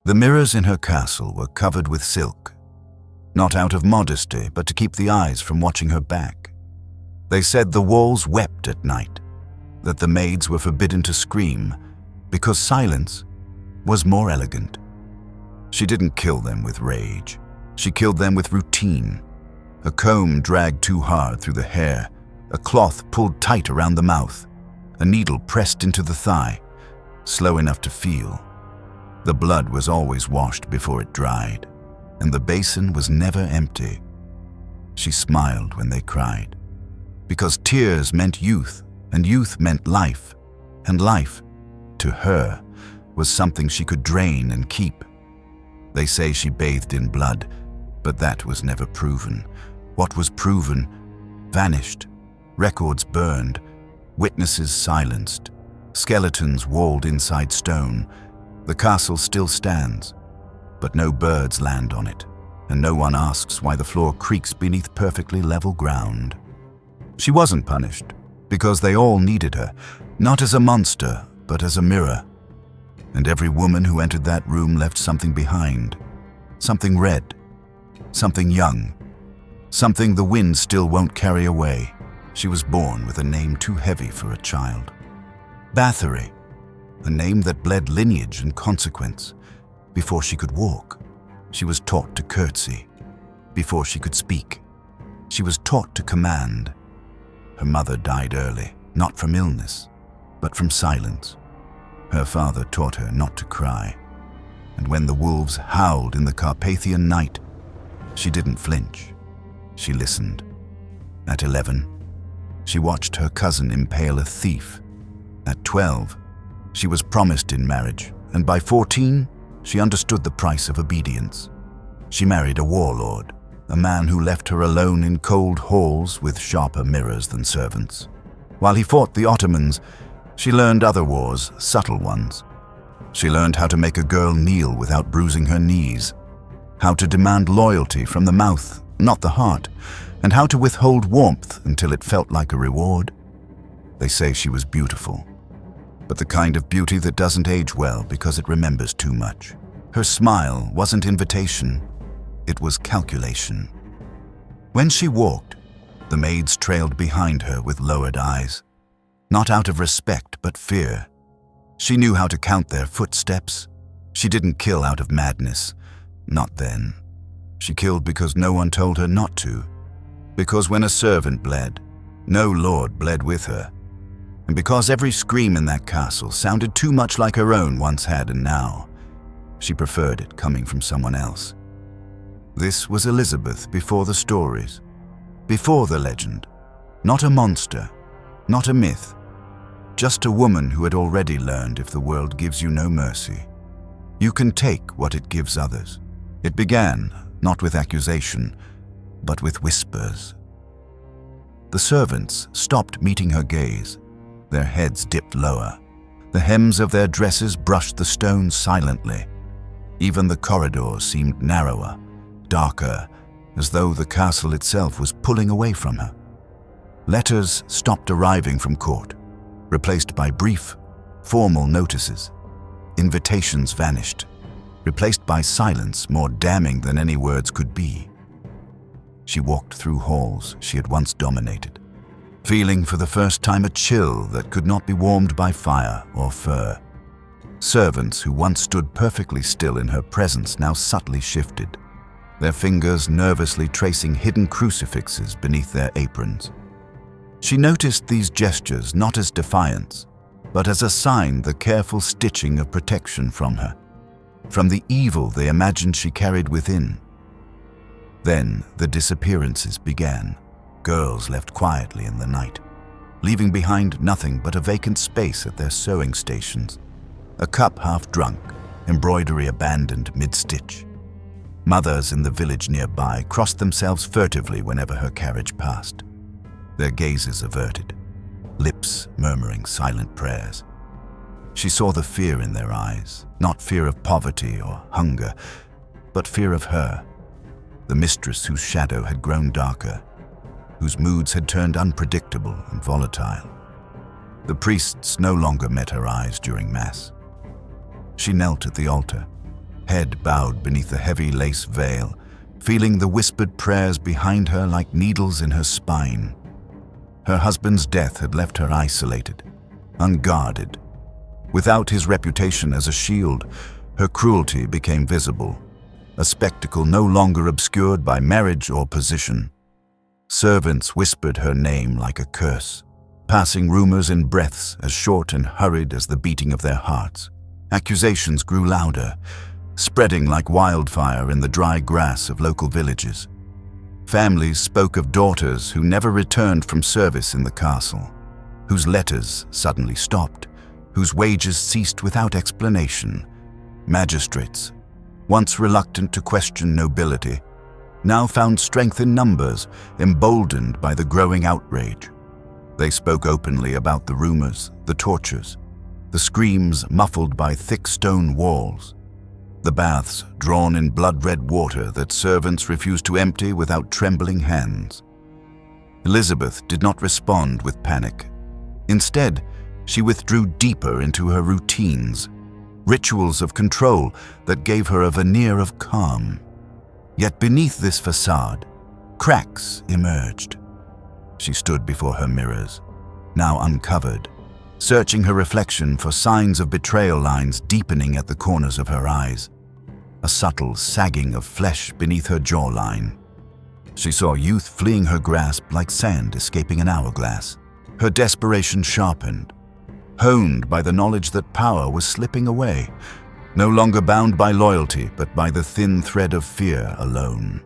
The mirrors in her castle were covered with silk, not out of modesty, but to keep the eyes from watching her back. They said the walls wept at night, that the maids were forbidden to scream because silence was more elegant. She didn't kill them with rage. She killed them with routine. A comb dragged too hard through the hair, a cloth pulled tight around the mouth, a needle pressed into the thigh, slow enough to feel. The blood was always washed before it dried, and the basin was never empty. She smiled when they cried, because tears meant youth, and youth meant life, and life, to her, was something she could drain and keep. They say she bathed in blood, but that was never proven. What was proven vanished, records burned, witnesses silenced, skeletons walled inside stone. The castle still stands, but no birds land on it, and no one asks why the floor creaks beneath perfectly level ground. She wasn't punished, because they all needed her, not as a monster, but as a mirror. And every woman who entered that room left something behind, something red, something young, something the wind still won't carry away. She was born with a name too heavy for a child. Bathory, a name that bled lineage and consequence. Before she could walk, she was taught to curtsy. Before she could speak, she was taught to command. Her mother died early, not from illness, but from silence. Her father taught her not to cry. And when the wolves howled in the Carpathian night, she didn't flinch. She listened. At 11, she watched her cousin impale a thief. At 12, she was promised in marriage, and by 14, she understood the price of obedience. She married a warlord, a man who left her alone in cold halls with sharper mirrors than servants. While he fought the Ottomans, she learned other wars, subtle ones. She learned how to make a girl kneel without bruising her knees, how to demand loyalty from the mouth, not the heart, and how to withhold warmth until it felt like a reward. They say she was beautiful, but the kind of beauty that doesn't age well because it remembers too much. Her smile wasn't invitation, it was calculation. When she walked, the maids trailed behind her with lowered eyes, not out of respect but fear. She knew how to count their footsteps. She didn't kill out of madness, not then. She killed because no one told her not to, because when a servant bled, no lord bled with her, and because every scream in that castle sounded too much like her own once had and now, she preferred it coming from someone else. This was Elizabeth before the stories, before the legend, not a monster, not a myth, just a woman who had already learned if the world gives you no mercy, you can take what it gives others. It began not with accusation, but with whispers. The servants stopped meeting her gaze. Their heads dipped lower. The hems of their dresses brushed the stones silently. Even the corridors seemed narrower, darker, as though the castle itself was pulling away from her. Letters stopped arriving from court, replaced by brief, formal notices. Invitations vanished, replaced by silence more damning than any words could be. She walked through halls she had once dominated, feeling for the first time a chill that could not be warmed by fire or fur. Servants who once stood perfectly still in her presence now subtly shifted, their fingers nervously tracing hidden crucifixes beneath their aprons. She noticed these gestures not as defiance, but as a sign, the careful stitching of protection from her, from the evil they imagined she carried within. Then the disappearances began. Girls left quietly in the night, leaving behind nothing but a vacant space at their sewing stations, a cup half drunk, embroidery abandoned mid-stitch. Mothers in the village nearby crossed themselves furtively whenever her carriage passed, their gazes averted, lips murmuring silent prayers. She saw the fear in their eyes, not fear of poverty or hunger, but fear of her, the mistress whose shadow had grown darker, whose moods had turned unpredictable and volatile. The priests no longer met her eyes during Mass. She knelt at the altar, head bowed beneath a heavy lace veil, feeling the whispered prayers behind her like needles in her spine. Her husband's death had left her isolated, unguarded. Without his reputation as a shield, her cruelty became visible, a spectacle no longer obscured by marriage or position. Servants whispered her name like a curse, passing rumors in breaths as short and hurried as the beating of their hearts. Accusations grew louder, spreading like wildfire in the dry grass of local villages. Families spoke of daughters who never returned from service in the castle, whose letters suddenly stopped, whose wages ceased without explanation. Magistrates, once reluctant to question nobility, now found strength in numbers, emboldened by the growing outrage. They spoke openly about the rumors, the tortures, the screams muffled by thick stone walls, the baths drawn in blood-red water that servants refused to empty without trembling hands. Elizabeth did not respond with panic. Instead, she withdrew deeper into her routines, rituals of control that gave her a veneer of calm. Yet beneath this facade, cracks emerged. She stood before her mirrors, now uncovered, searching her reflection for signs of betrayal lines deepening at the corners of her eyes, a subtle sagging of flesh beneath her jawline. She saw youth fleeing her grasp like sand escaping an hourglass. Her desperation sharpened, honed by the knowledge that power was slipping away, no longer bound by loyalty but by the thin thread of fear alone.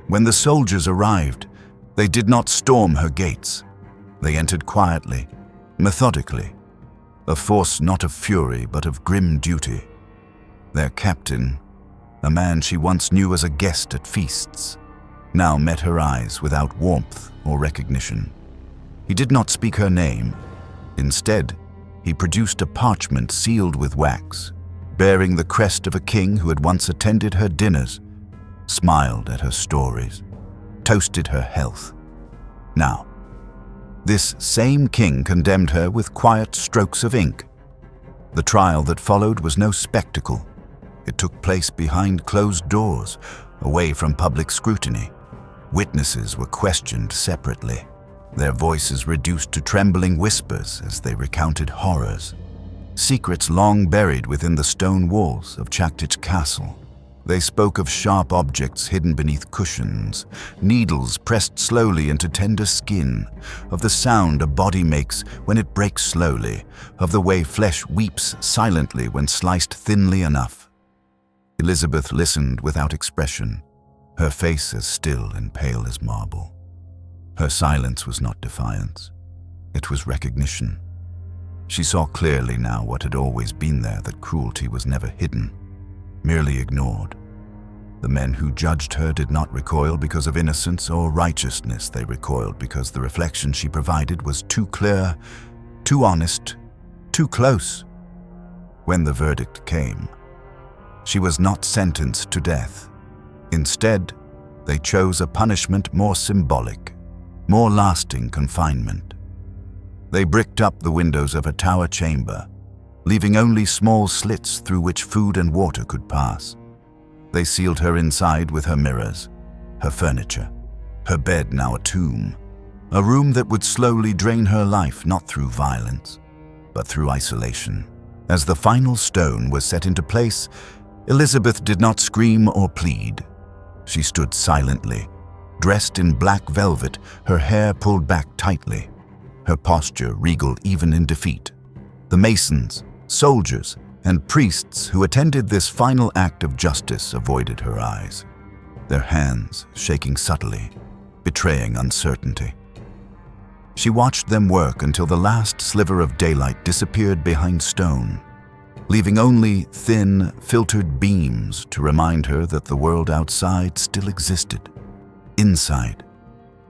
When the soldiers arrived, they did not storm her gates. They entered quietly, methodically, a force not of fury but of grim duty. Their captain, a man she once knew as a guest at feasts, now met her eyes without warmth or recognition. He did not speak her name. Instead, he produced a parchment sealed with wax, bearing the crest of a king who had once attended her dinners, smiled at her stories, toasted her health. Now, this same king condemned her with quiet strokes of ink. The trial that followed was no spectacle. It took place behind closed doors, away from public scrutiny. Witnesses were questioned separately, their voices reduced to trembling whispers as they recounted horrors, secrets long buried within the stone walls of Chaktich Castle. They spoke of sharp objects hidden beneath cushions, needles pressed slowly into tender skin, of the sound a body makes when it breaks slowly, of the way flesh weeps silently when sliced thinly enough. Elizabeth listened without expression, her face as still and pale as marble. Her silence was not defiance. It was recognition. She saw clearly now what had always been there, that cruelty was never hidden, merely ignored. The men who judged her did not recoil because of innocence or righteousness. They recoiled because the reflection she provided was too clear, too honest, too close. When the verdict came, she was not sentenced to death. Instead, they chose a punishment more symbolic, more lasting confinement. They bricked up the windows of a tower chamber, leaving only small slits through which food and water could pass. They sealed her inside with her mirrors, her furniture, her bed now a tomb, a room that would slowly drain her life not through violence, but through isolation. As the final stone was set into place, Elizabeth did not scream or plead. She stood silently, dressed in black velvet, her hair pulled back tightly, her posture regal even in defeat. The masons, soldiers, and priests who attended this final act of justice avoided her eyes, their hands shaking subtly, betraying uncertainty. She watched them work until the last sliver of daylight disappeared behind stone, leaving only thin, filtered beams to remind her that the world outside still existed. Inside,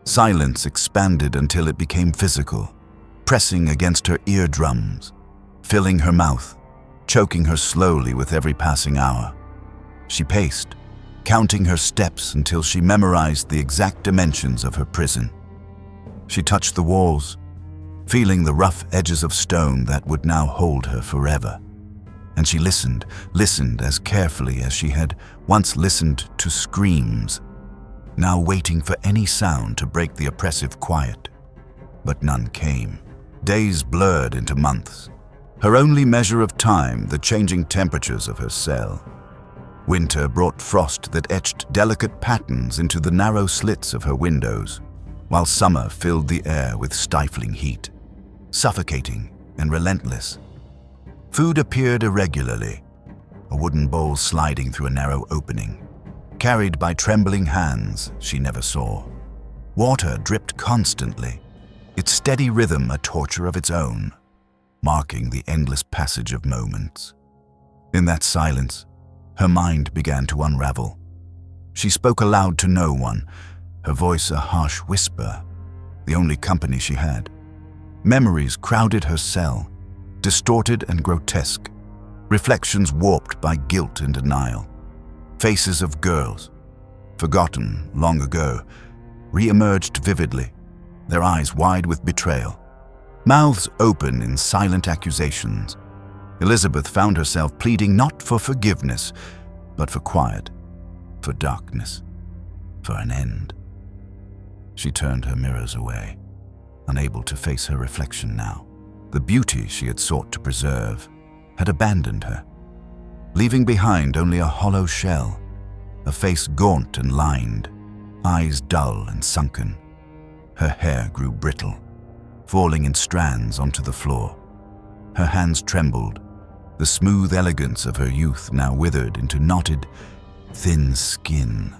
silence expanded until it became physical, pressing against her eardrums, filling her mouth, choking her slowly with every passing hour. She paced, counting her steps until she memorized the exact dimensions of her prison. She touched the walls, feeling the rough edges of stone that would now hold her forever. and she listened as carefully as she had once listened to screams, now waiting for any sound to break the oppressive quiet. But none came. Days blurred into months, her only measure of time the changing temperatures of her cell. Winter brought frost that etched delicate patterns into the narrow slits of her windows, while summer filled the air with stifling heat, suffocating and relentless. Food appeared irregularly, a wooden bowl sliding through a narrow opening, carried by trembling hands she never saw. Water dripped constantly, its steady rhythm a torture of its own, marking the endless passage of moments. In that silence, her mind began to unravel. She spoke aloud to no one, her voice a harsh whisper, the only company she had. Memories crowded her cell, distorted and grotesque, reflections warped by guilt and denial. Faces of girls, forgotten long ago, re-emerged vividly, their eyes wide with betrayal, mouths open in silent accusations. Elizabeth found herself pleading not for forgiveness, but for quiet, for darkness, for an end. She turned her mirrors away, unable to face her reflection now. The beauty she had sought to preserve had abandoned her, leaving behind only a hollow shell, a face gaunt and lined, eyes dull and sunken. Her hair grew brittle, falling in strands onto the floor. Her hands trembled, the smooth elegance of her youth now withered into knotted, thin skin.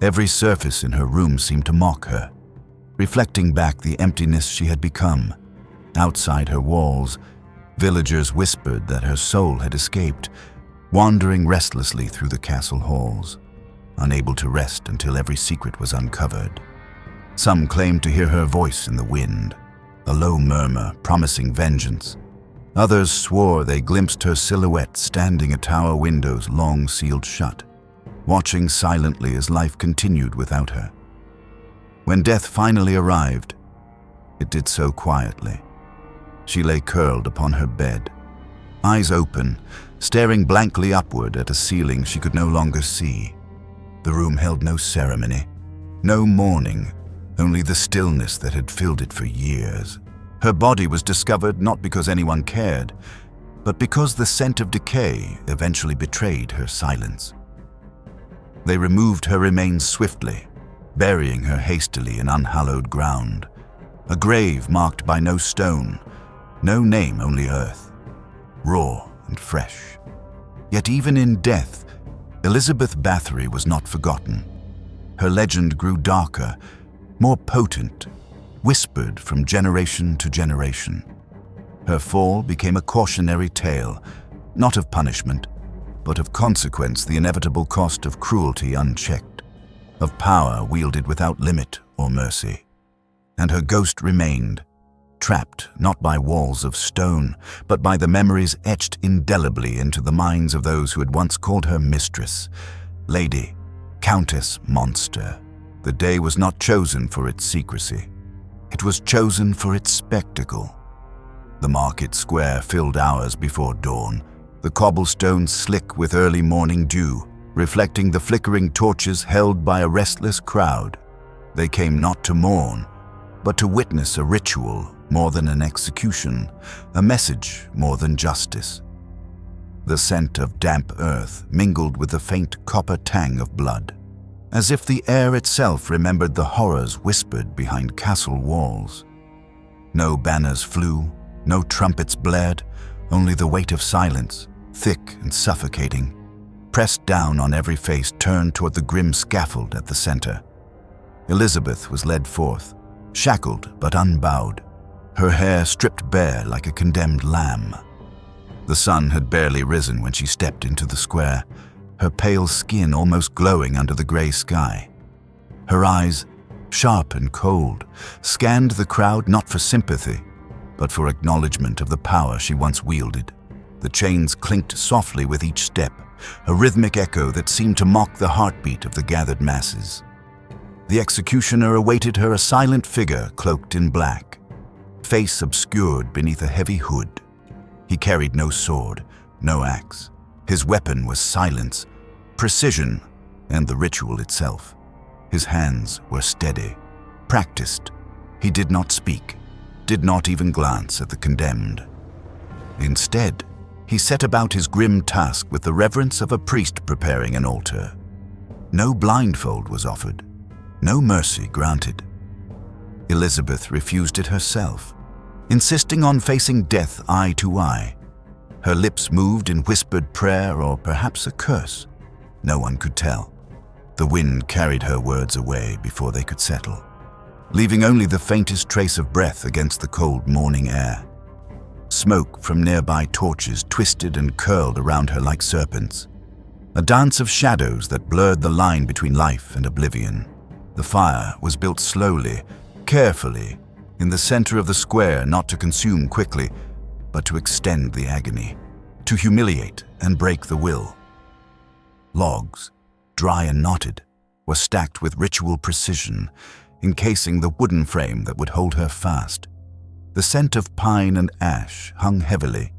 Every surface in her room seemed to mock her, reflecting back the emptiness she had become. Outside her walls, villagers whispered that her soul had escaped, wandering restlessly through the castle halls, unable to rest until every secret was uncovered. Some claimed to hear her voice in the wind, a low murmur promising vengeance. Others swore they glimpsed her silhouette standing at tower windows long sealed shut, watching silently as life continued without her. When death finally arrived, it did so quietly. She lay curled upon her bed, eyes open, staring blankly upward at a ceiling she could no longer see. The room held no ceremony, no mourning, only the stillness that had filled it for years. Her body was discovered not because anyone cared, but because the scent of decay eventually betrayed her silence. They removed her remains swiftly, burying her hastily in unhallowed ground, a grave marked by no stone, no name, only earth, raw and fresh. Yet even in death, Elizabeth Bathory was not forgotten. Her legend grew darker, more potent, whispered from generation to generation. Her fall became a cautionary tale, not of punishment, but of consequence, the inevitable cost of cruelty unchecked, of power wielded without limit or mercy. And her ghost remained, trapped not by walls of stone, but by the memories etched indelibly into the minds of those who had once called her mistress, lady, countess, monster. The day was not chosen for its secrecy. It was chosen for its spectacle. The market square filled hours before dawn, the cobblestones slick with early morning dew, reflecting the flickering torches held by a restless crowd. They came not to mourn, but to witness a ritual more than an execution, a message more than justice. The scent of damp earth mingled with the faint copper tang of blood, as if the air itself remembered the horrors whispered behind castle walls. No banners flew, no trumpets blared, only the weight of silence, thick and suffocating, pressed down on every face turned toward the grim scaffold at the center. Elizabeth was led forth, shackled but unbowed, her hair stripped bare like a condemned lamb. The sun had barely risen when she stepped into the square, her pale skin almost glowing under the gray sky. Her eyes, sharp and cold, scanned the crowd not for sympathy, but for acknowledgement of the power she once wielded. The chains clinked softly with each step, a rhythmic echo that seemed to mock the heartbeat of the gathered masses. The executioner awaited her, a silent figure cloaked in black, face obscured beneath a heavy hood. He carried no sword, no axe. His weapon was silence, precision, and the ritual itself. His hands were steady, practiced. He did not speak, did not even glance at the condemned. Instead, he set about his grim task with the reverence of a priest preparing an altar. No blindfold was offered, no mercy granted. Elizabeth refused it herself, insisting on facing death eye to eye. Her lips moved in whispered prayer or perhaps a curse. No one could tell. The wind carried her words away before they could settle, leaving only the faintest trace of breath against the cold morning air. Smoke from nearby torches twisted and curled around her like serpents, a dance of shadows that blurred the line between life and oblivion. The fire was built slowly, carefully, in the center of the square, not to consume quickly, but to extend the agony, to humiliate and break the will. Logs, dry and knotted, were stacked with ritual precision, encasing the wooden frame that would hold her fast. The scent of pine and ash hung heavily,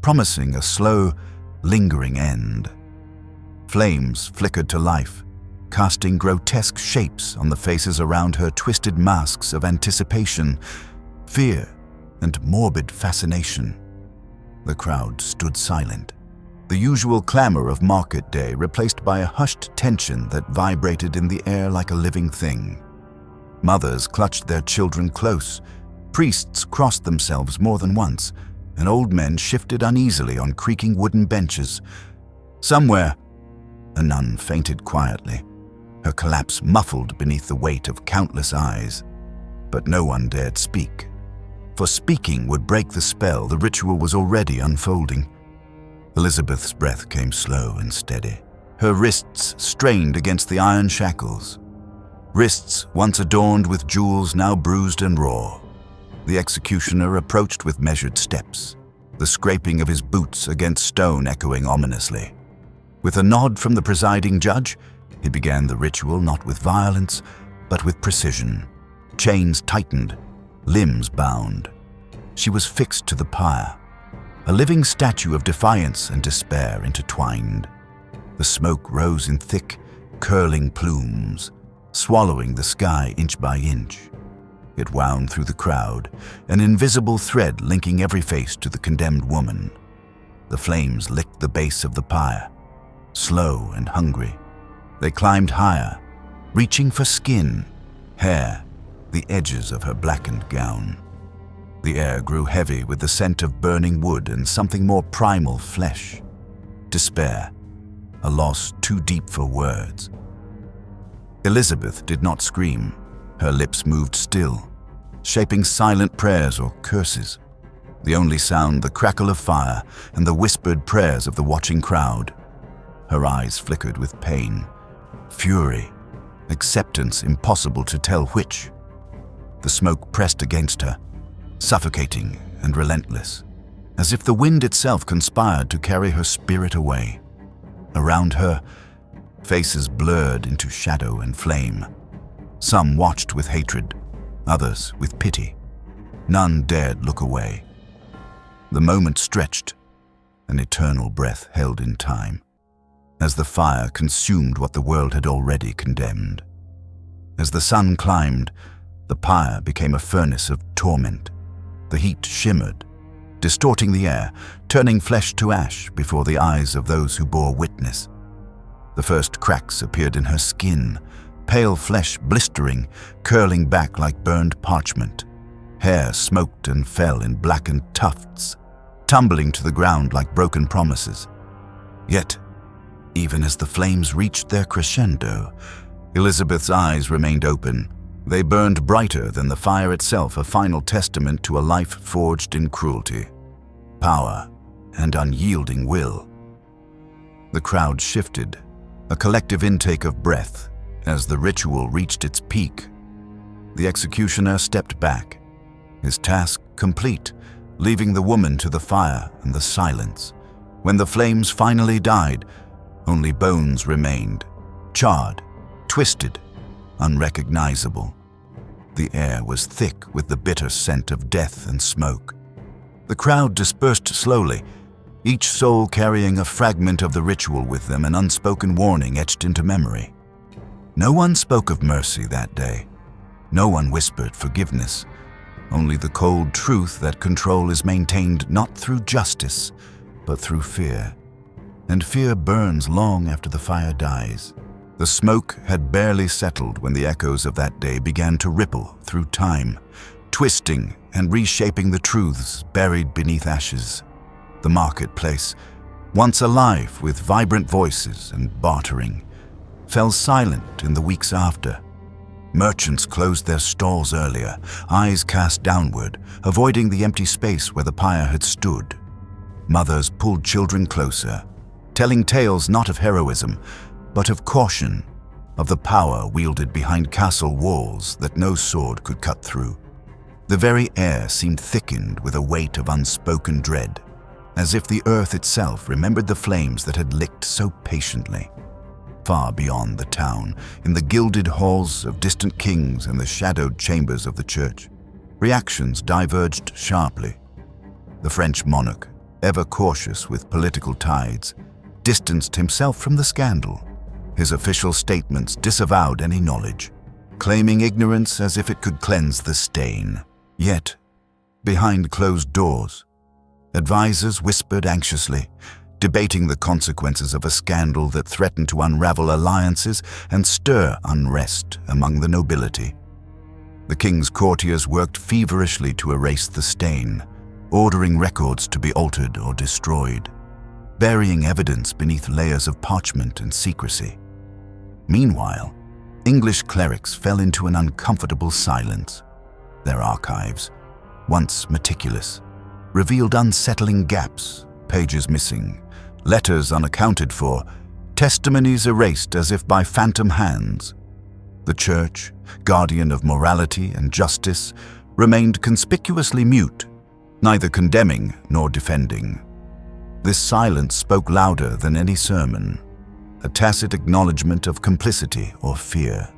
promising a slow, lingering end. Flames flickered to life, casting grotesque shapes on the faces around her, twisted masks of anticipation, fear, and morbid fascination. The crowd stood silent, the usual clamor of market day replaced by a hushed tension that vibrated in the air like a living thing. Mothers clutched their children close, priests crossed themselves more than once, and old men shifted uneasily on creaking wooden benches. Somewhere, a nun fainted quietly, her collapse muffled beneath the weight of countless eyes. But no one dared speak. For speaking would break the spell the ritual was already unfolding. Elizabeth's breath came slow and steady, her wrists strained against the iron shackles. Wrists once adorned with jewels, now bruised and raw. The executioner approached with measured steps, the scraping of his boots against stone echoing ominously. With a nod from the presiding judge, he began the ritual not with violence, but with precision. Chains tightened, limbs bound. She was fixed to the pyre, a living statue of defiance and despair intertwined. The smoke rose in thick, curling plumes, swallowing the sky inch by inch. It wound through the crowd, an invisible thread linking every face to the condemned woman. The flames licked the base of the pyre, slow and hungry. They climbed higher, reaching for skin, hair, the edges of her blackened gown. The air grew heavy with the scent of burning wood and something more primal flesh. Despair, a loss too deep for words. Elizabeth did not scream. Her lips moved still, shaping silent prayers or curses. The only sound, the crackle of fire and the whispered prayers of the watching crowd. Her eyes flickered with pain, fury, acceptance impossible to tell which. The smoke pressed against her, suffocating and relentless, as if the wind itself conspired to carry her spirit away. Around her, faces blurred into shadow and flame. Some watched with hatred, others with pity. None dared look away. The moment stretched, an eternal breath held in time, as the fire consumed what the world had already condemned. As the sun climbed, the pyre became a furnace of torment. The heat shimmered, distorting the air, turning flesh to ash before the eyes of those who bore witness. The first cracks appeared in her skin, pale flesh blistering, curling back like burned parchment. Hair smoked and fell in blackened tufts, tumbling to the ground like broken promises. Yet, even as the flames reached their crescendo, Elizabeth's eyes remained open. They burned brighter than the fire itself, a final testament to a life forged in cruelty, power, and unyielding will. The crowd shifted, a collective intake of breath, as the ritual reached its peak. The executioner stepped back, his task complete, leaving the woman to the fire and the silence. When the flames finally died, only bones remained, charred, twisted, unrecognizable. The air was thick with the bitter scent of death and smoke. The crowd dispersed slowly, each soul carrying a fragment of the ritual with them, an unspoken warning etched into memory. No one spoke of mercy that day. No one whispered forgiveness. Only the cold truth that control is maintained not through justice, but through fear. And fear burns long after the fire dies. The smoke had barely settled when the echoes of that day began to ripple through time, twisting and reshaping the truths buried beneath ashes. The marketplace, once alive with vibrant voices and bartering, fell silent in the weeks after. Merchants closed their stalls earlier, eyes cast downward, avoiding the empty space where the pyre had stood. Mothers pulled children closer, telling tales not of heroism, but of caution, of the power wielded behind castle walls that no sword could cut through. The very air seemed thickened with a weight of unspoken dread, as if the earth itself remembered the flames that had licked so patiently. Far beyond the town, in the gilded halls of distant kings and the shadowed chambers of the church, reactions diverged sharply. The French monarch, ever cautious with political tides, distanced himself from the scandal. His official statements disavowed any knowledge, claiming ignorance as if it could cleanse the stain. Yet, behind closed doors, advisors whispered anxiously, debating the consequences of a scandal that threatened to unravel alliances and stir unrest among the nobility. The king's courtiers worked feverishly to erase the stain, ordering records to be altered or destroyed, burying evidence beneath layers of parchment and secrecy. Meanwhile, English clerics fell into an uncomfortable silence. Their archives, once meticulous, revealed unsettling gaps, pages missing, letters unaccounted for, testimonies erased as if by phantom hands. The church, guardian of morality and justice, remained conspicuously mute, neither condemning nor defending. This silence spoke louder than any sermon, a tacit acknowledgement of complicity or fear.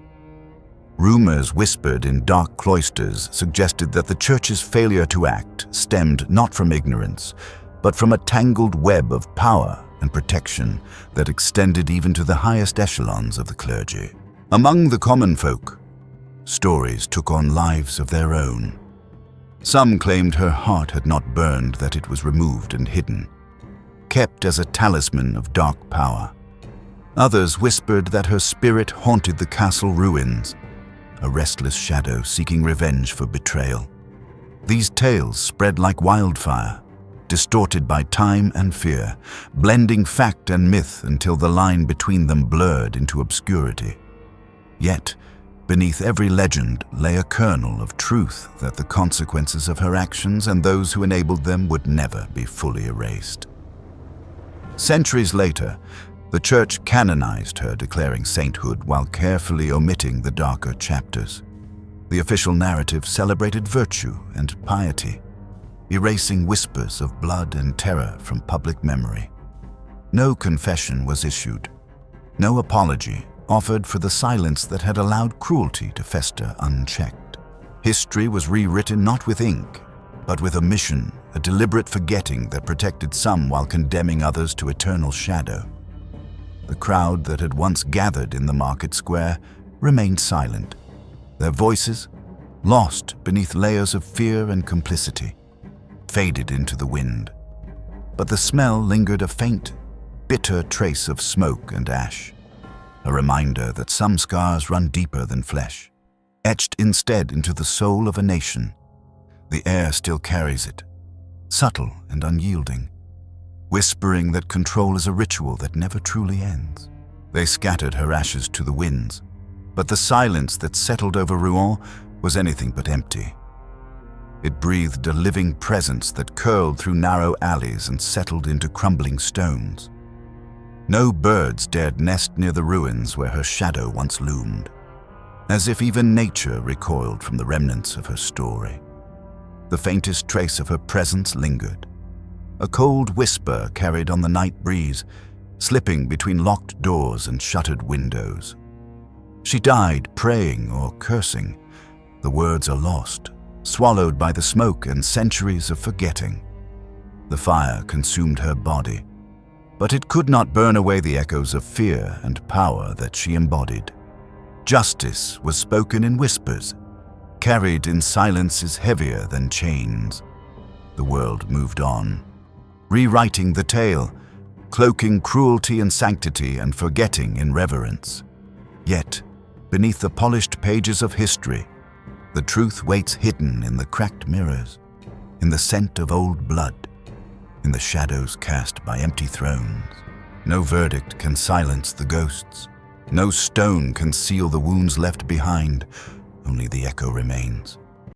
Rumors whispered in dark cloisters suggested that the church's failure to act stemmed not from ignorance, but from a tangled web of power and protection that extended even to the highest echelons of the clergy. Among the common folk, stories took on lives of their own. Some claimed her heart had not burned, that it was removed and hidden, kept as a talisman of dark power. Others whispered that her spirit haunted the castle ruins, a restless shadow seeking revenge for betrayal. These tales spread like wildfire, distorted by time and fear, blending fact and myth until the line between them blurred into obscurity. Yet, beneath every legend lay a kernel of truth that the consequences of her actions and those who enabled them would never be fully erased. Centuries later, the church canonized her, declaring sainthood while carefully omitting the darker chapters. The official narrative celebrated virtue and piety, erasing whispers of blood and terror from public memory. No confession was issued, no apology offered for the silence that had allowed cruelty to fester unchecked. History was rewritten not with ink, but with omission, a deliberate forgetting that protected some while condemning others to eternal shadow. The crowd that had once gathered in the market square remained silent, their voices, lost beneath layers of fear and complicity, faded into the wind. But the smell lingered, a faint, bitter trace of smoke and ash, a reminder that some scars run deeper than flesh, etched instead into the soul of a nation. The air still carries it, subtle and unyielding, whispering that control is a ritual that never truly ends. They scattered her ashes to the winds, but the silence that settled over Rouen was anything but empty. It breathed a living presence that curled through narrow alleys and settled into crumbling stones. No birds dared nest near the ruins where her shadow once loomed, as if even nature recoiled from the remnants of her story. The faintest trace of her presence lingered, a cold whisper carried on the night breeze, slipping between locked doors and shuttered windows. She died praying or cursing. The words are lost, swallowed by the smoke and centuries of forgetting. The fire consumed her body, but it could not burn away the echoes of fear and power that she embodied. Justice was spoken in whispers, carried in silences heavier than chains. The world moved on, rewriting the tale, cloaking cruelty in sanctity and forgetting in reverence. Yet, beneath the polished pages of history, the truth waits hidden in the cracked mirrors, in the scent of old blood, in the shadows cast by empty thrones. No verdict can silence the ghosts. No stone can seal the wounds left behind. Only the echo remains.